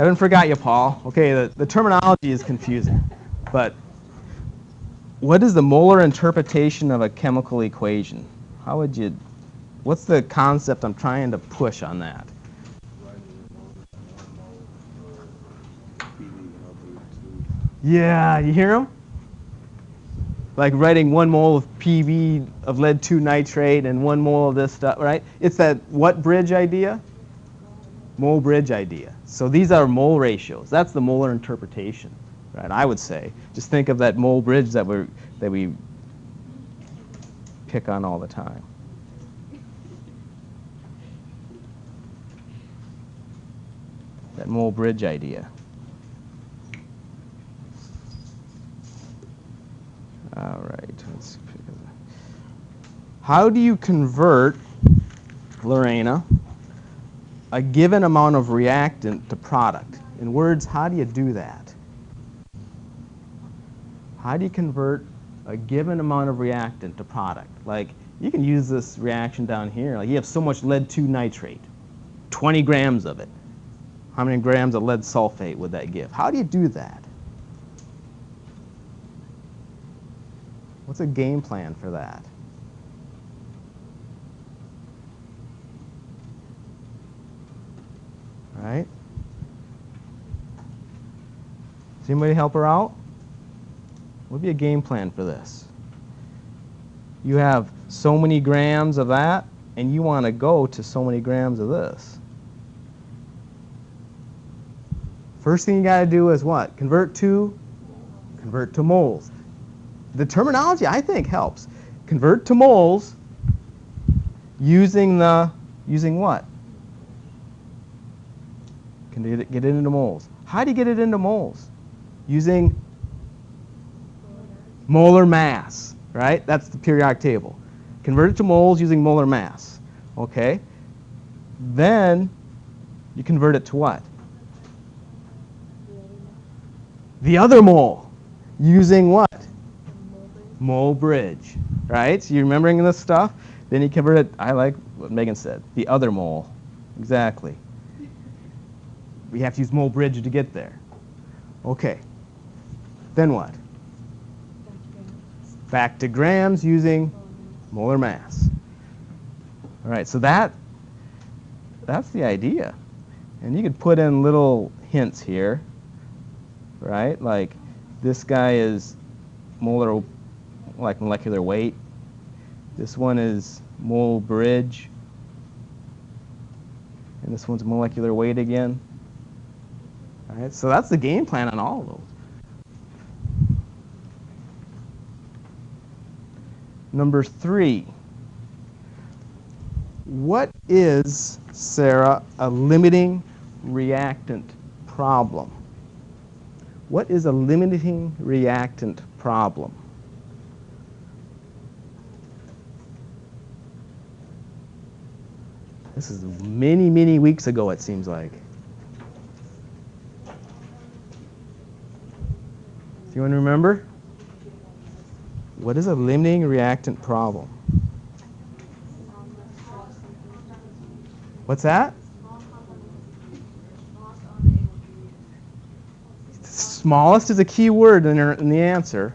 Haven't forgot you, Paul. Okay, the terminology is confusing, but what is the molar interpretation of a chemical equation? How would you, what's the concept I'm trying to push on that? Yeah, you hear them? Like writing 1 mole of PV of lead-2 nitrate and 1 mole of this stuff, right? It's that what bridge idea? Mole bridge idea. So these are mole ratios. That's the molar interpretation, right? I would say. Just think of that mole bridge that we pick on all the time. That mole bridge idea. All right. Let's pick it up. How do you convert, Lorena, a given amount of reactant to product? In words, how do you do that? How do you convert a given amount of reactant to product? Like, you can use this reaction down here. Like, you have so much lead-2 nitrate, 20 grams of it. How many grams of lead sulfate would that give? How do you do that? What's a game plan for that? Right? Does anybody help her out? What would be a game plan for this? You have so many grams of that, and you want to go to so many grams of this. First thing you got to do is what? Convert to moles. The terminology, I think, helps. Convert to moles using what? Can you get it into moles? How do you get it into moles? Using molar mass, right? That's the periodic table. Convert it to moles using molar mass. Okay? Then you convert it to what? The other mole. Using what? Mole bridge. Right? So you're remembering this stuff? Then you convert it, I like what Megan said, the other mole. Exactly. We have to use mole bridge to get there. Okay. Then what? Back to grams using molar mass. All right, so that's the idea. And you could put in little hints here, right? Like this guy is molar, like molecular weight. This one is mole bridge. And this one's molecular weight again. All right, so that's the game plan on all of those. Number 3. What is, Sarah, a limiting reactant problem? What is a limiting reactant problem? This is many, many weeks ago, it seems like. Do you want to remember? What is a limiting reactant problem? What's that? Smallest is a key word in the answer.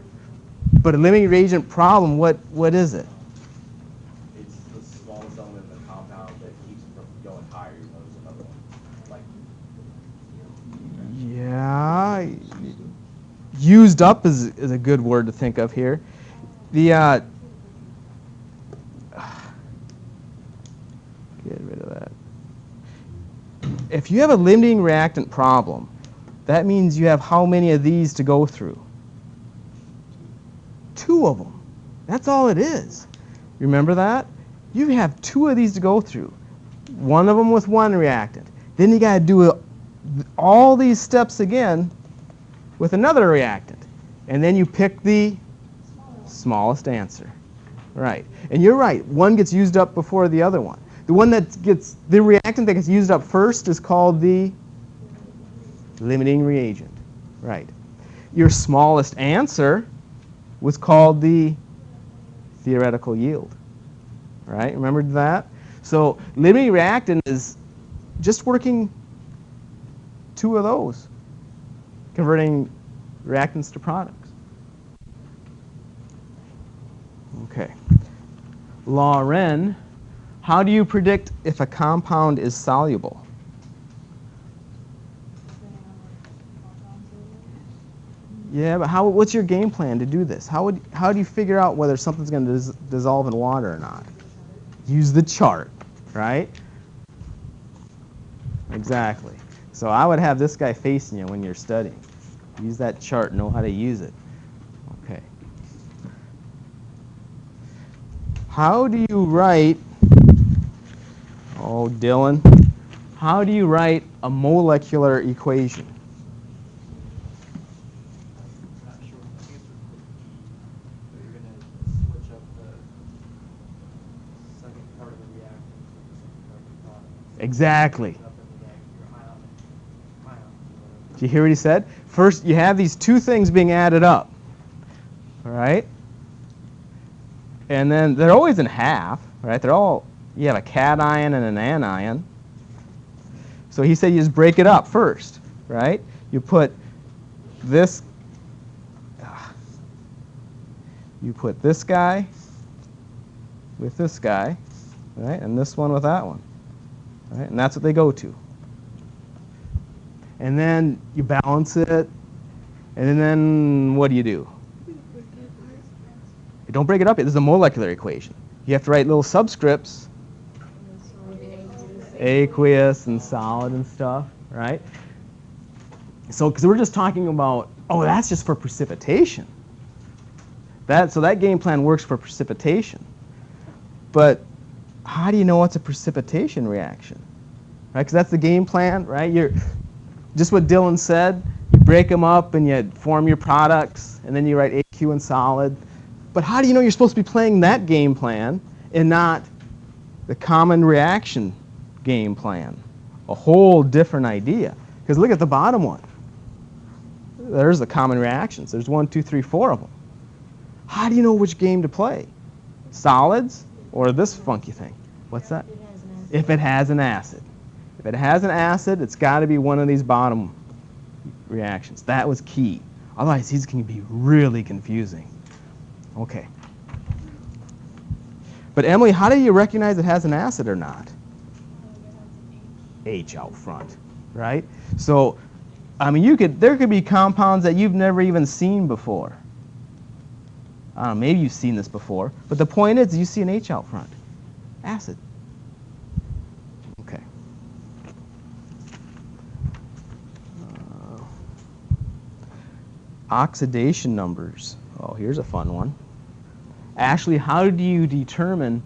But a limiting reagent problem, what is it? It's the smallest element in the compound that keeps it from going higher. You know, there's another one. Like, Yeah. Used up is a good word to think of here. Get rid of that. If you have a limiting reactant problem, that means you have how many of these to go through? 2 of them. That's all it is. Remember that? You have 2 of these to go through. One of them with one reactant. Then you got to do all these steps again with another reactant. And then you pick the smallest answer. Right. And you're right. One gets used up before the other one. The reactant that gets used up first is called the limiting reagent. Right. Your smallest answer was called the theoretical yield. Right? Remember that? So limiting reactant is just working two of those, converting reactants to products. Okay. Law Ren, how do you predict if a compound is soluble? Yeah, but what's your game plan to do this? How do you figure out whether something's going to dissolve in water or not? Use the chart, right? Exactly. So I would have this guy facing you when you're studying. Use that chart, know how to use it. Okay. How do you write, oh, Dylan, how do you write a molecular equation? Exactly. Do you hear what he said? First, you have these two things being added up, all right? And then they're always in half, right? You have a cation and an anion. So he said you just break it up first, right? You put this guy with this guy, right? And this one with that one. Right? And that's what they go to. And then you balance it, and then what do? You don't break it up. This is a molecular equation. You have to write little subscripts, aqueous and solid and stuff, right? So, because we're just talking about, oh, that's just for precipitation. So that game plan works for precipitation. But how do you know what's a precipitation reaction? Right? Because that's the game plan, right? You're just what Dylan said. You break them up and you form your products, and then you write AQ and solid. But how do you know you're supposed to be playing that game plan and not the common reaction game plan? A whole different idea. Because look at the bottom one. There's the common reactions. There's 1, 2, 3, 4 of them. How do you know which game to play? Solids or this funky thing? What's that? If it has an acid. If it has an acid, it's got to be one of these bottom reactions. That was key. Otherwise, these can be really confusing. Okay. But Emily, how do you recognize it has an acid or not? H out front, right? So, I mean, there could be compounds that you've never even seen before. I don't know, maybe you've seen this before, but the point is you see an H out front. Acid. Okay. Oxidation numbers. Oh, here's a fun one. Ashley, how do you determine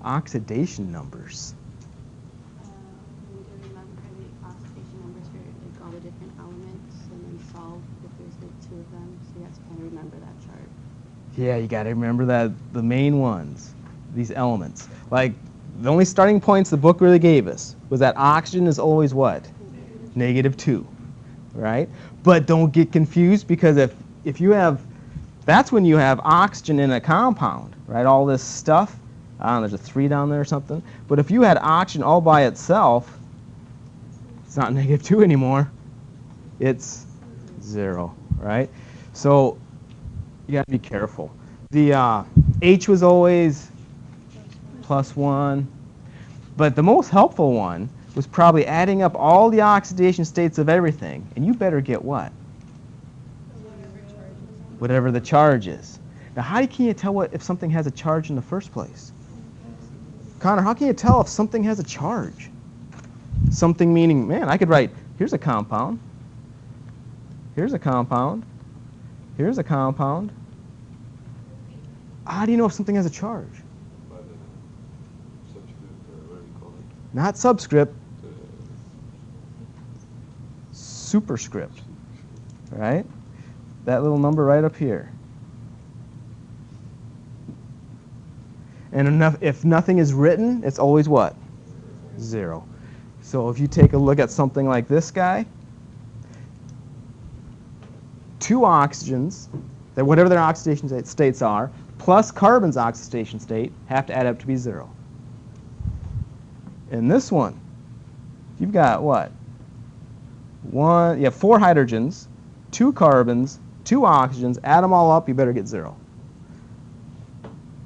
oxidation numbers? We do the oxidation numbers for like all the different elements, and then solve if there's like 2 of them. So you have to kind of remember that chart. Yeah, you got to remember that the main ones, these elements. Like the only starting points the book really gave us was that oxygen is always what? -2, right? But don't get confused, because if you have, that's when you have oxygen in a compound, right? All this stuff. I don't know, there's a 3 down there or something. But if you had oxygen all by itself, it's not -2 anymore. It's 0, right? So you got to be careful. The H was always +1. But the most helpful one was probably adding up all the oxidation states of everything. And you better get what? Whatever the charge is. Now, how can you tell if something has a charge in the first place? Connor, how can you tell if something has a charge? Something meaning, man, I could write, here's a compound. Here's a compound. Here's a compound. How do you know if something has a charge? By the subscript, or whatever you call it. Not subscript. Superscript. Right? That little number right up here. And if nothing is written, it's always what? 0. So if you take a look at something like this guy, 2 oxygens, that whatever their oxidation states are, plus carbon's oxidation state, have to add up to be 0. In this one, you've got what? You have 4 hydrogens, 2 carbons, 2 oxygens. Add them all up, you better get 0.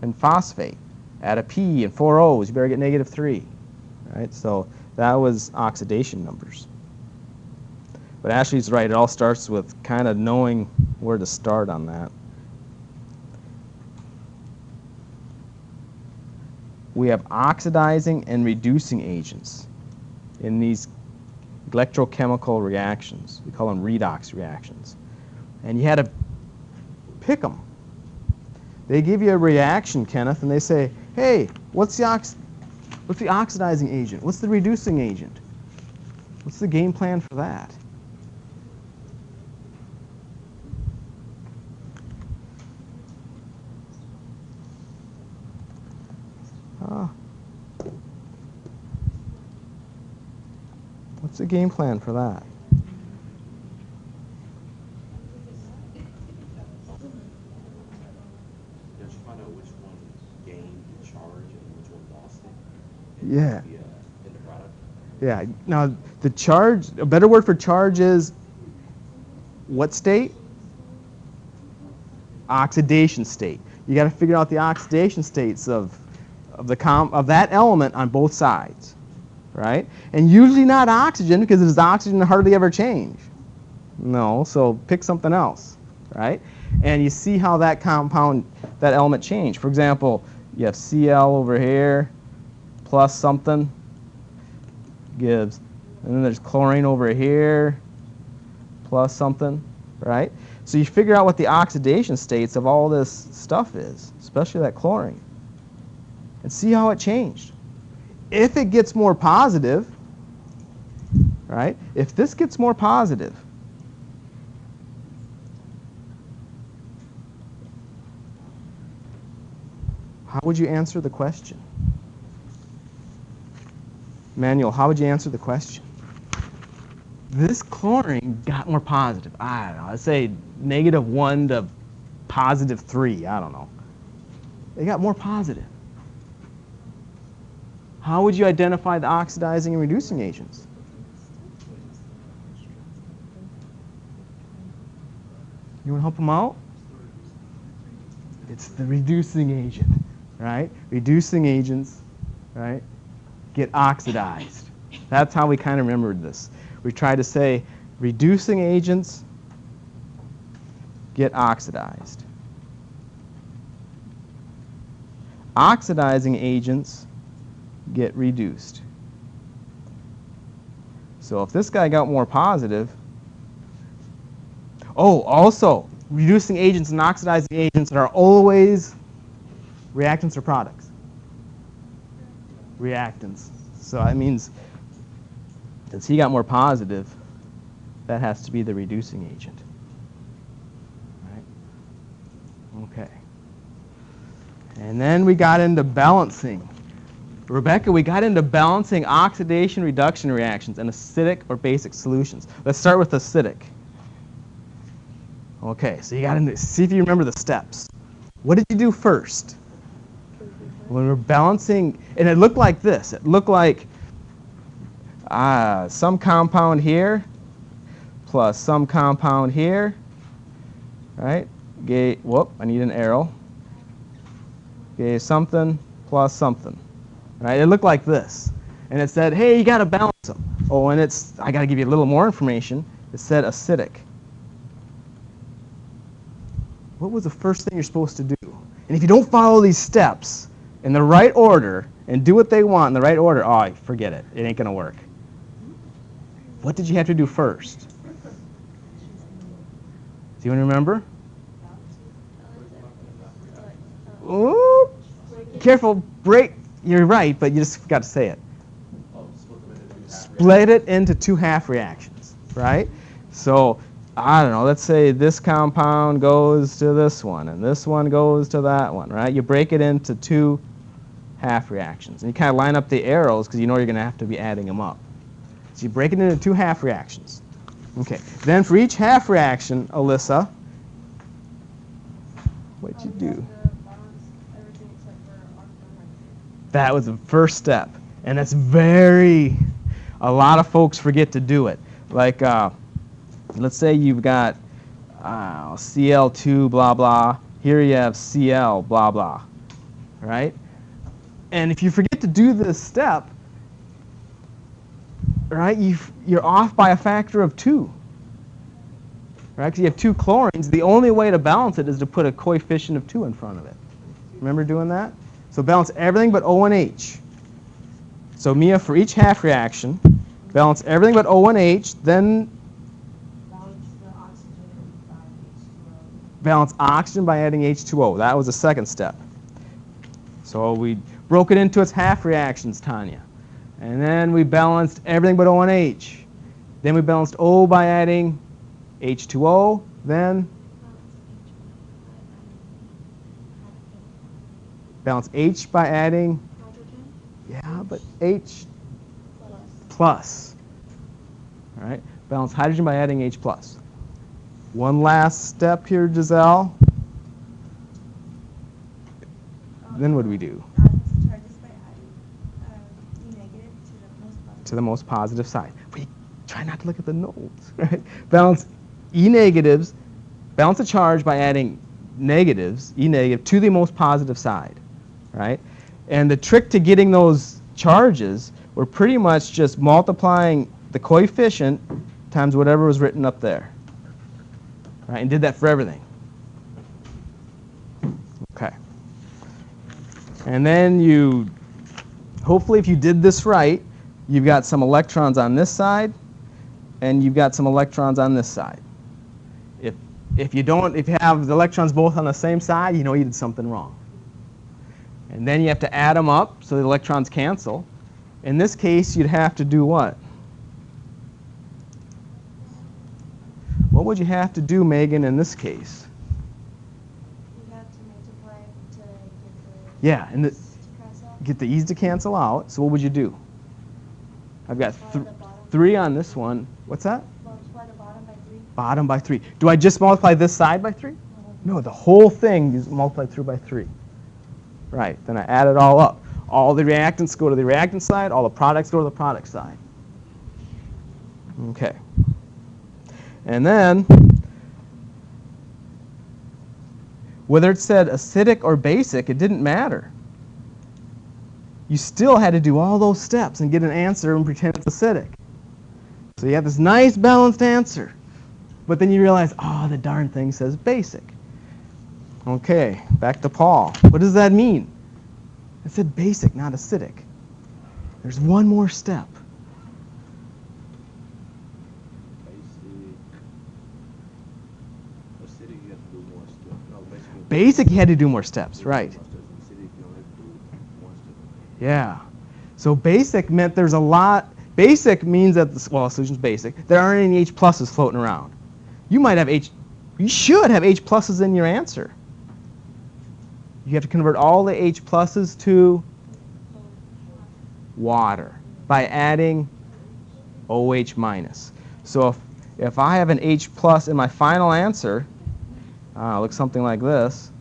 And phosphate, add a P and 4 O's, you better get -3. Right? So that was oxidation numbers. But Ashley's right, it all starts with kind of knowing where to start on that. We have oxidizing and reducing agents in these electrochemical reactions. We call them redox reactions. And you had to pick them. They give you a reaction, Kenneth, and they say, hey, what's the oxidizing agent? What's the reducing agent? What's the game plan for that? What's the game plan for that? Don't you find out which one gained the charge and which one lost it? Yeah. The end product? Yeah. Now, the charge, a better word for charge is what state? Oxidation state. You got to figure out the oxidation states of that element on both sides, right? And usually not oxygen, because if it's oxygen, it hardly ever change. No, so pick something else, right? And you see how that compound, that element change. For example, you have Cl over here plus something gives, and then there's chlorine over here plus something, right? So you figure out what the oxidation states of all this stuff is, especially that chlorine, and see how it changed. If it gets more positive, right? If this gets more positive, how would you answer the question? Manuel, how would you answer the question? This chlorine got more positive. I don't know. Let's say -1 to +3. I don't know. They got more positive. How would you identify the oxidizing and reducing agents? You want to help them out? It's the reducing agent, right? Reducing agents, right, get oxidized. That's how we kind of remembered this. We try to say reducing agents get oxidized. Oxidizing agents get reduced. So if this guy got more positive, also reducing agents and oxidizing agents are always reactants or products? Reactants. So that means since he got more positive, that has to be the reducing agent. Right? Okay. And then we got into balancing. Rebecca, we got into balancing oxidation-reduction reactions in acidic or basic solutions. Let's start with acidic. Okay, so you got to see if you remember the steps. What did you do first? When we're balancing, and it looked like this. It looked like some compound here plus some compound here, right? I need an arrow. Gave something plus something, right? It looked like this. And it said, hey, you got to balance them. Oh, and I got to give you a little more information. It said acidic. What was the first thing you're supposed to do? And if you don't follow these steps in the right order and do what they want in the right order, forget it. It ain't going to work. What did you have to do first? Do you want to remember? Ooh, careful, break. You're right, but you just got to say it. Split it into 2 half reactions, right? So, I don't know, let's say this compound goes to this one, and this one goes to that one, right? You break it into 2 half reactions. And you kind of line up the arrows because you know you're going to have to be adding them up. So you break it into 2 half reactions. Okay, then for each half reaction, Alyssa, what'd you do? That was the first step. And that's a lot of folks forget to do it. Like, let's say you've got Cl2 blah blah. Here you have Cl blah blah, right? And if you forget to do this step, right, you're off by a factor of 2. Right? Because you have 2 chlorines. The only way to balance it is to put a coefficient of 2 in front of it. Remember doing that? So balance everything but O and H. So Mia, for each half reaction, balance everything but O and H, then balance oxygen by adding H2O. That was the second step. So we broke it into its half reactions, Tanya. And then we balanced everything but O and H. Then we balanced O by adding H2O, then balance H by adding Hydrogen. Yeah, but H plus. All right, balance hydrogen by adding H plus. One last step here, Giselle. Then what do we do? Charges by adding E negative To the most positive side. We try not to look at the notes, right? Balance E negatives, balance a charge by adding negatives, E negative, to the most positive side, right? And the trick to getting those charges were pretty much just multiplying the coefficient times whatever was written up there, right? And did that for everything. Okay. And then you, hopefully if you did this right, you've got some electrons on this side, and you've got some electrons on this side. If you have the electrons both on the same side, you know you did something wrong. And then you have to add them up so the electrons cancel. In this case, you'd have to do what? What would you have to do, Megan, in this case? You have to multiply to get Yeah, and to cancel. get the e's to cancel out. So what would you do? I've got Multiply the bottom. 3 on this one. What's that? Multiply the bottom by 3. Bottom by 3. Do I just multiply this side by 3? No, the whole thing is multiplied through by 3. Right, then I add it all up. All the reactants go to the reactant side, all the products go to the product side. Okay. And then, whether it said acidic or basic, it didn't matter. You still had to do all those steps and get an answer and pretend it's acidic. So you have this nice balanced answer. But then you realize, oh, the darn thing says basic. Okay, back to Paul. What does that mean? It said basic, not acidic. There's one more step. Acidic, you have to do more stuff. No, basically. Basic, you had to do more steps, right? Acidic, you only have to do one step. Yeah. So basic meant there's a lot. Basic means that, well, the solution's basic. There aren't any H pluses floating around. You might have you should have H pluses in your answer. You have to convert all the H pluses to water by adding OH minus. So if I have an H plus in my final answer, it looks something like this.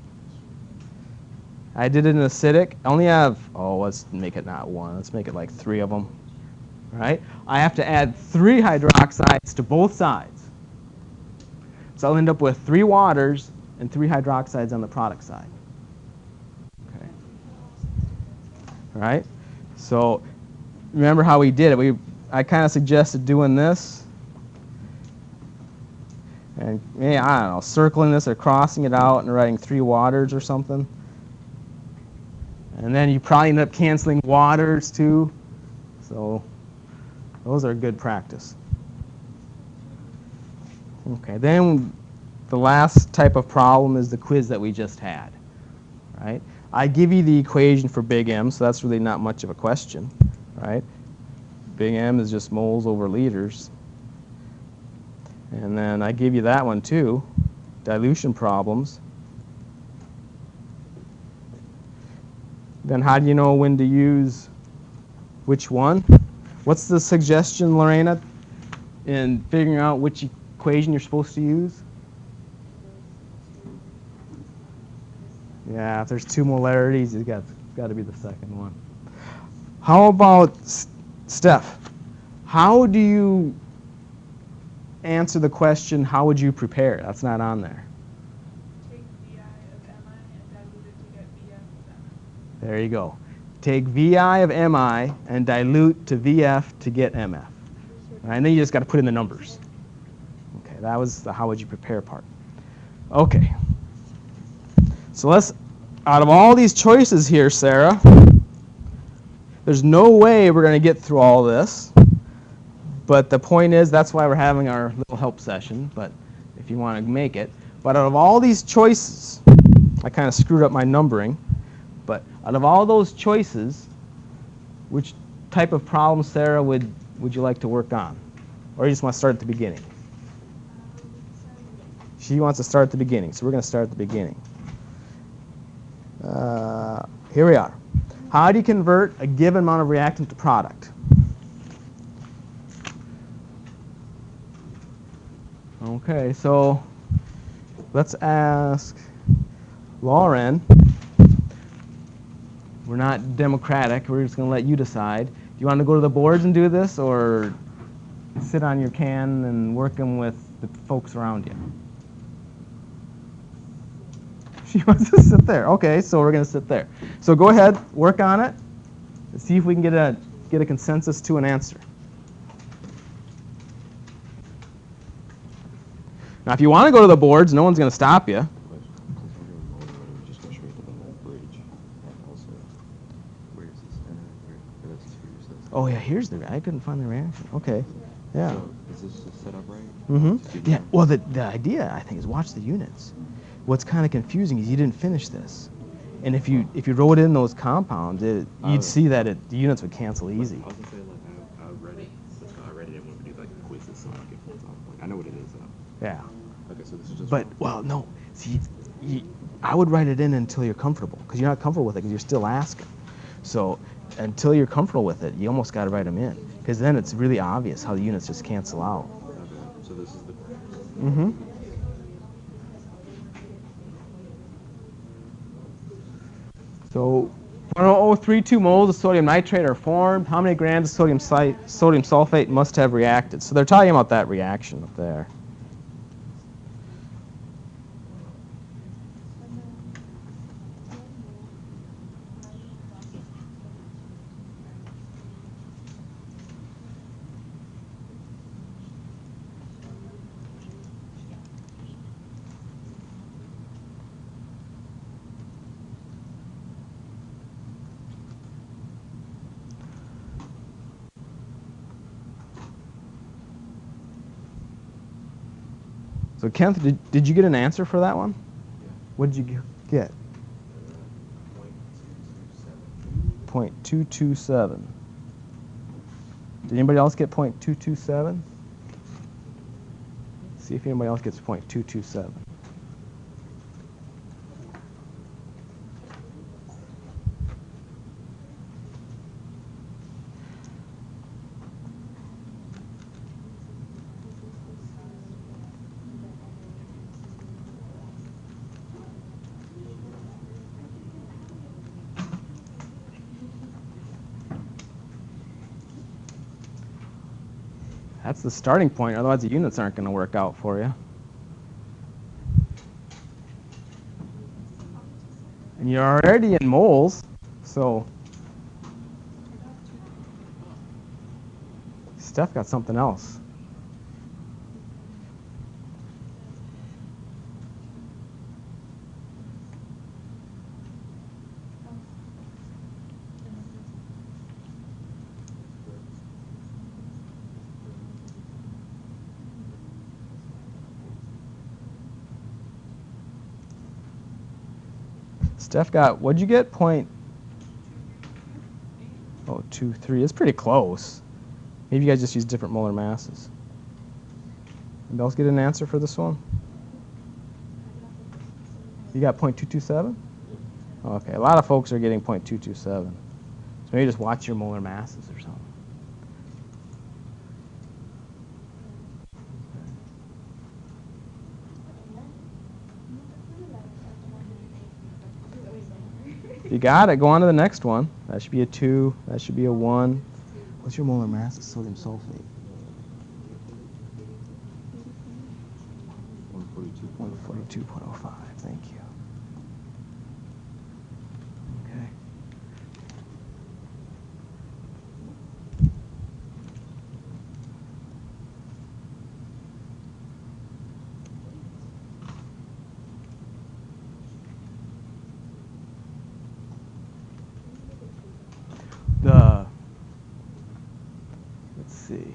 I did it in acidic. I only have, let's make it not 1. Let's make it like 3 of them. Right? I have to add 3 hydroxides to both sides. So I'll end up with 3 waters and 3 hydroxides on the product side. Okay. All right? So remember how we did it. I kind of suggested doing this. And maybe, I don't know, circling this or crossing it out and writing 3 waters or something. And then you probably end up canceling waters too. So those are good practice. Okay, then the last type of problem is the quiz that we just had. Right? I give you the equation for big M, so that's really not much of a question. Right? Big M is just moles over liters. And then I give you that one too, dilution problems. Then how do you know when to use which one? What's the suggestion, Lorena, in figuring out which equation you're supposed to use? Yeah, if there's 2 molarities, it's got to be the second one. How about Steph? How do you answer the question, how would you prepare? That's not on there. Take VI of MI and dilute it to get VF of MI. There you go. Take VI of MI and dilute to VF to get MF. All right, and then you just got to put in the numbers. Okay, that was the how would you prepare part. Okay. So let's, out of all these choices here, Sarah, there's no way we're going to get through all this. But the point is, that's why we're having our little help session, but if you want to make it. But out of all these choices, I kind of screwed up my numbering, but out of all those choices, which type of problem, Sarah, would you like to work on? Or you just want to start at the beginning? She wants to start at the beginning, so we're going to start at the beginning. Here we are. How do you convert a given amount of reactant to product? Okay, so let's ask Lauren. We're not democratic. We're just going to let you decide. Do you want to go to the boards and do this, or sit on your can and work them with the folks around you? She wants to sit there. Okay, so we're going to sit there. So go ahead, work on it, and see if we can get a consensus to an answer. Now, if you want to go to the boards, no one's going to stop you. Oh yeah, here's the. I couldn't find the reaction. Okay, yeah. So is this just set up right? Mm-hmm. Yeah. Well, the idea I think is watch the units. What's kind of confusing is you didn't finish this, and if you wrote in those compounds, you'd see that the units would cancel easy. I was gonna say, like, I read it. I read it when we do like quizzes, so I get points off. Like, I know what it is. Yeah. Okay, so this is just. But well, no. See, I would write it in until you're comfortable, because you're not comfortable with it because you're still asking. So until you're comfortable with it, you almost got to write them in, because then it's really obvious how the units just cancel out. Okay, so this is the. Mm-hmm. So 0.0032 moles of sodium nitrate are formed. How many grams of sodium sulfate must have reacted? So they're talking about that reaction up there. So Kent, did you get an answer for that one? Yeah. What did you get? 0.227. Did anybody else get 0.227? See if anybody else gets 0.227. That's the starting point, otherwise the units aren't going to work out for you. And you're already in moles, so Steph got something else. Steph got, what'd you get? 0.023. It's pretty close. Maybe you guys just use different molar masses. Anybody else get an answer for this one? You got 0.227? Okay, a lot of folks are getting 0.227. So maybe just watch your molar masses or something. You got it. Go on to the next one. That should be a 2. That should be a 1. What's your molar mass of sodium sulfate? 142.05, thank you. Okay. Let's see.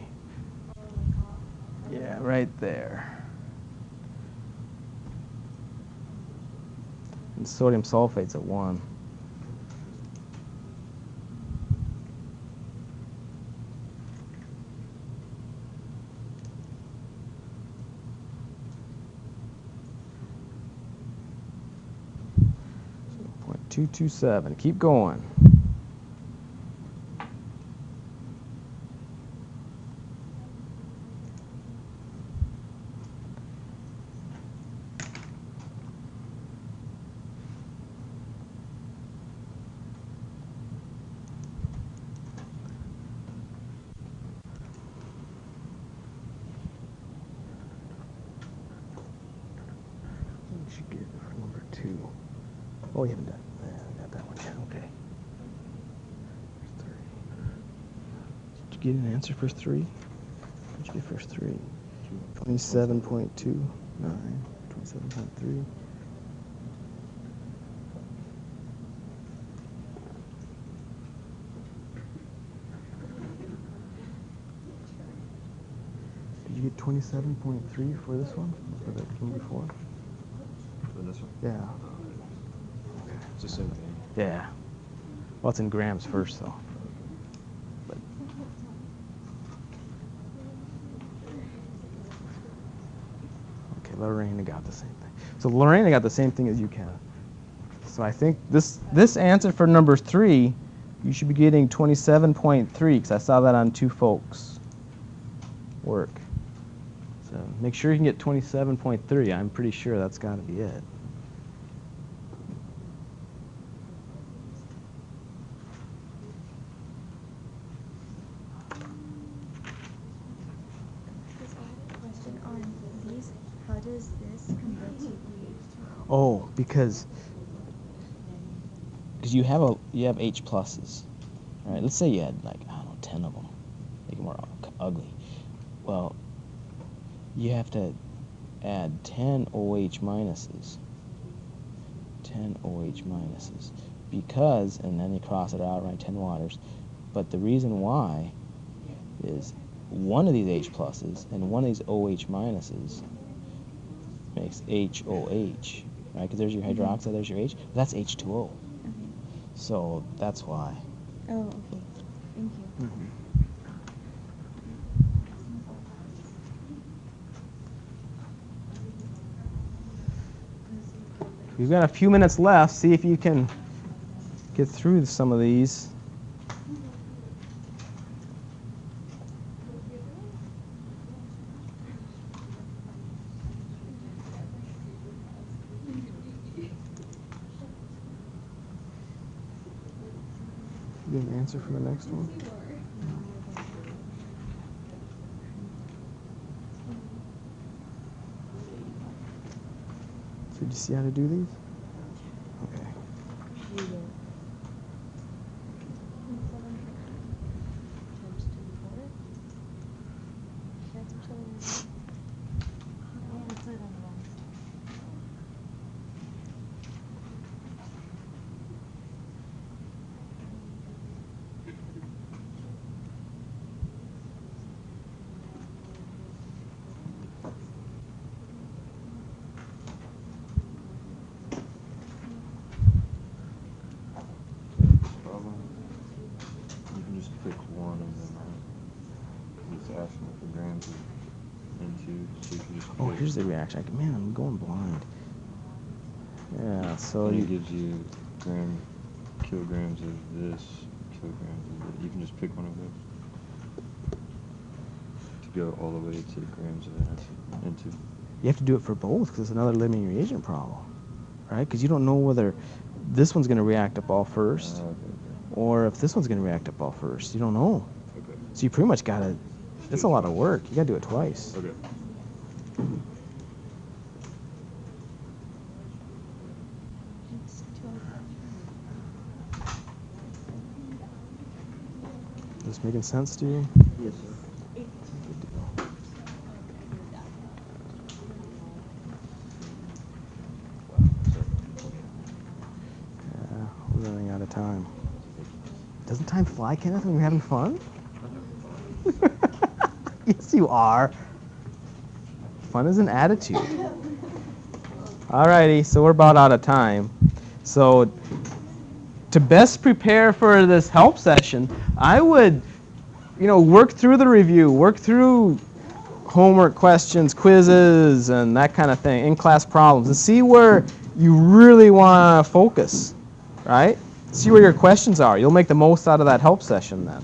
Yeah, right there. And sodium sulfate's at 1. So 0.227. Keep going. You should get it for number 2. Oh, you haven't done got that one yet. Okay. First 3. Did you get an answer for 3? What did you get first 3? 27.29. 27.3. Did you get 27.3 for this one? For the one before? For this one? Yeah. It's the same thing. Yeah. Well, it's in grams first, though. But okay, Lorena got the same thing. So Lorena got the same thing as you, Ken. So I think this answer for number 3, you should be getting 27.3 because I saw that on 2 folks' work. So make sure you can get 27.3. I'm pretty sure that's got to be it. How does this convert to pH? Oh, because you have H pluses, right? Let's say you had like, I don't know, 10 of them, make them more ugly. Well, you have to add 10 OH minuses, 10 OH minuses, because, and then you cross it out, right? 10 waters. But the reason why is one of these H pluses and one of these OH minuses makes HOH, right? Because there's your hydroxide, there's your H. But that's H2O. Okay. So that's why. Oh, okay. Thank you. Mm-hmm. We've got a few minutes left. See if you can get through some of these. Get an answer for the next one. So did you see how to do these? Okay. You can just pick one of them, right? Just asking for grams of N2, so you can just Oh, pick. here's the reaction. Man, I'm going blind. Yeah, so And you it gives you kilograms of this, kilograms of that. You can just pick one of those to go all the way to grams of N2. you have to do it for both because it's another limiting reagent problem, right? Because you don't know whether this one's going to react up all first Okay. or if this one's going to react up all first. You don't know. Okay. So you pretty much got to, it's a lot of work. You got to do it twice. Okay. this making sense to you? Yes, sir. Yeah, we're running out of time. Doesn't time fly, Kenneth, when you're having fun? Yes, you are. Fun is an attitude. Alrighty, so we're about out of time. So to best prepare for this help session, I would, work through the review, work through homework questions, quizzes, and that kind of thing, in-class problems, and see where you really want to focus, right? See where your questions are. You'll make the most out of that help session then.